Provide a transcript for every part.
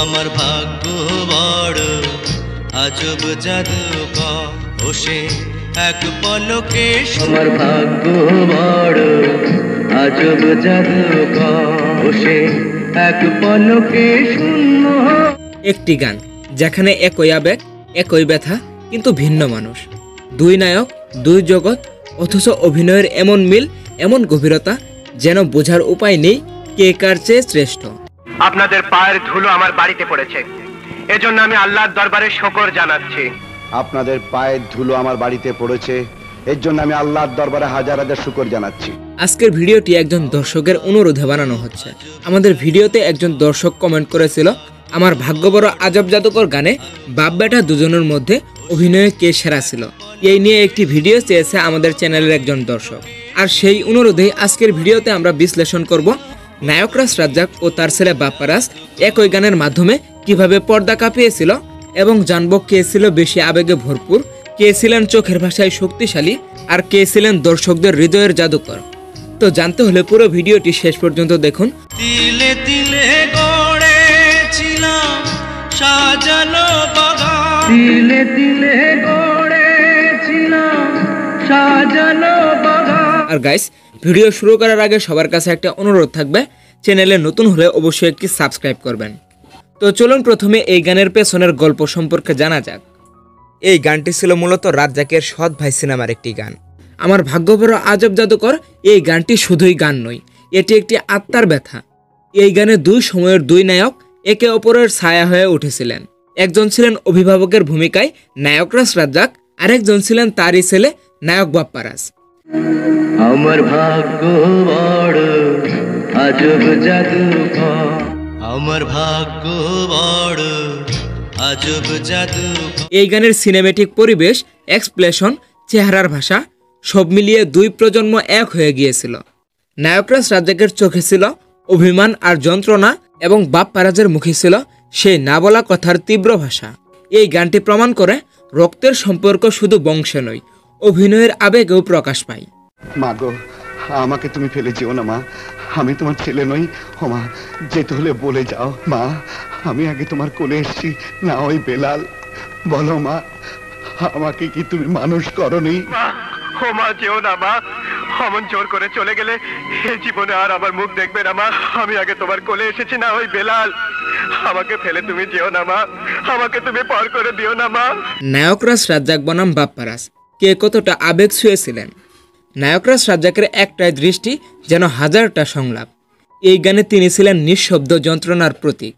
আমার ভাগ্য বড় আজব জাদুকর, ও সে এক পলকে আমার ভাগ্য বড় আজব জাদুকর, ও সে এক পলকে শূন্য। একটি গান যেখানে একই আবেগ, একই ব্যথা, কিন্তু ভিন্ন মানুষ। দুই নায়ক, দুই জগৎ, অথচ অভিনয়ের এমন মিল, এমন গভীরতা, যেন বোঝার উপায় নেই কে কার চেয়ে শ্রেষ্ঠ। আপনাদের পায়ের ধুলো আমার বাড়িতে পড়েছে, এজন্য আমি আল্লাহর দরবারে শুকর জানাচ্ছি। আপনাদের পায়ের ধুলো আমার বাড়িতে পড়েছে, এর জন্য আমি আল্লাহর দরবারে হাজার হাজার শুকর জানাচ্ছি। আজকের ভিডিওটি একজন দর্শকের অনুরোধে বানানো হচ্ছে। আমাদের ভিডিওতে একজন দর্শক কমেন্ট করেছিল, আমার ভাগ্য বড় আজব জাদুকর গানে বাপ বেটা দুজনের মধ্যে অভিনয়ে কে সেরা ছিল। এই নিয়ে একটি ভিডিও চেয়েছে আমাদের চ্যানেলের একজন দর্শক। আর সেই অনুরোধে আজকের ভিডিওতে আমরা বিশ্লেষণ করব নায়করাজ রাজ্জাক ও তার ছেলে বাপ্পারাজ একই গানের মাধ্যমে কিভাবে পর্দা কাঁপিয়েছিল, এবং জানবো কে ছিল বেশি আবেগে ভরপুর, কে ছিলেন চোখের ভাষায় শক্তিশালী, আর কে ছিলেন দর্শকদের হৃদয়ের জাদুকর। তো জানতে হলে পুরো ভিডিওটি শেষ পর্যন্ত দেখুন। তিলে তিলে গড়েছিলাম সাজানো বাগান, তিলে তিলে গড়েছিলাম সাজানো বাগান। আর গাইস, ভিডিও শুরু করার আগে সবার কাছে একটা অনুরোধ থাকবে, চ্যানেলে নতুন হলে অবশ্যই একটি সাবস্ক্রাইব করবেন। তো চলুন প্রথমে এই গানের পেছনের গল্প সম্পর্কে জানা যাক। এই গানটি ছিল মূলত রাজ্জাকের সৎ ভাই সিনেমার একটি গান। আমার ভাগ্য বড় আজব জাদুকর এই গানটি শুধুই গান নয়, এটি একটি আত্মার ব্যথা। এই গানে দুই সময়ের দুই নায়ক একে অপরের ছায়া হয়ে উঠেছিলেন। একজন ছিলেন অভিভাবকের ভূমিকায় নায়করাজ রাজ্জাক, আরেকজন ছিলেন তারই ছেলে নায়ক বাপ্পারাজ। আমার ভাগ্য বড় আজব জাদুকর, আমার ভাগ্য বড় আজব জাদুকর। এই গানের সিনেমেটিক পরিবেশ, এক্সপ্রেশন, চেহারার ভাষা সব মিলিয়ে দুই প্রজন্ম এক হয়ে গিয়েছিল। নায়করাজ রাজ্জাকের চোখে ছিল অভিমান আর যন্ত্রণা, এবং বাপ্পারাজের মুখে ছিল সেই না বলা কথার তীব্র ভাষা। এই গানটি প্রমাণ করে রক্তের সম্পর্ক শুধু বংশে নয়, অভিনয়ের আবেগেও প্রকাশ পায়। মা গো, আমাকে তুমি ফেলে যেও না মা, আমি তোমার ছেলে নই। ও মা, যেতে হলে বলে যাও। মা, আমি আগে তোমার কোলে এসেছি না ওই বেলাল। বলো মা, আমাকে কি তুমি মানুষ করনি? ও মা, যেও না মা, অমন জোর করে চলে গেলে এই জীবনে আর আমার মুখ দেখবে না মা। আমি আগে তোমার কোলে এসেছি না ওই বেলাল। আমাকে ফেলে তুমি যেও না মা, আমাকে তুমি পর করে দিও না মা। নায়করাজ রাজ্জাক বনাম বাপ্পারাজ কে কতটা আবেগ ছুঁয়েছিলেন। নায়করাজ রাজ্জাকের একটাই দৃষ্টি যেন হাজারটা সংলাপ। এই গানে তিনি ছিলেন নিঃশব্দ যন্ত্রণার প্রতীক।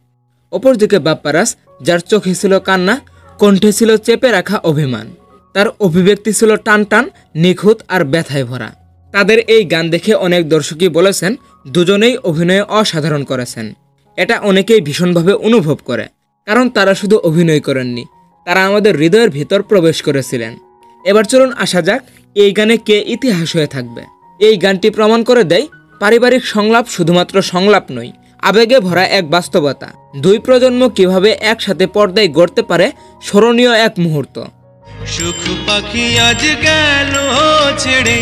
অপরদিকে বাপ্পারাজ, যার চোখে ছিল কান্না, কণ্ঠে ছিল চেপে রাখা অভিমান, তার অভিব্যক্তি ছিল টান টান, নিখুঁত আর ব্যথায় ভরা। তাদের এই গান দেখে অনেক দর্শকই বলেছেন দুজনেই অভিনয়ে অসাধারণ করেছেন। এটা অনেকেই ভীষণভাবে অনুভব করে, কারণ তারা শুধু অভিনয় করেননি, তারা আমাদের হৃদয়ের ভিতর প্রবেশ করেছিলেন। এবার চলুন আসা যাক এই গানে কে ইতিহাস হয়ে থাকবে। এই গানটি প্রমাণ করে দেয় পারিবারিক সংলাপ শুধুমাত্র সংলাপ নয়, আবেগে ভরা এক বাস্তবতা। দুই প্রজন্ম কিভাবে একসাথে পর্দায় গড়তে পারে স্মরণীয় এক মুহূর্ত। সুখ পাখি আজ গেল ছেড়ে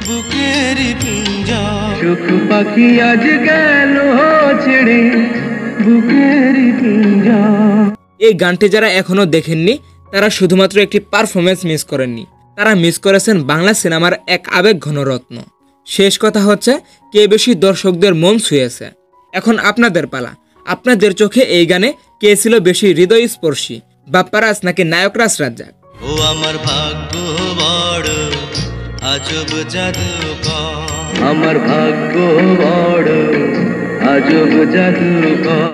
বুকের পিঞ্জর, সুখ পাখি আজ গেল ছেড়ে বুকের পিঞ্জর। এই গানটি যারা এখনো দেখেননি তারা শুধুমাত্র একটি পারফরমেন্স মিস করেননি, তারা মিস করেছেন বাংলা সিনেমার এক আবেগ ঘন রত্ন। শেষ কথা হচ্ছে, কে বেশি দর্শকদের মন ছুঁয়েছে। এখন আপনাদের পালা, আপনাদের চোখে এই গানে কে ছিল বেশি হৃদয়স্পর্শী, বাপ্পারাজ নাকি নায়করাজ রাজ্জাক? ও আমার ভাগ্য বড় আজব জাদুকর, আমার ভাগ্য বড় আজব জাদুকর।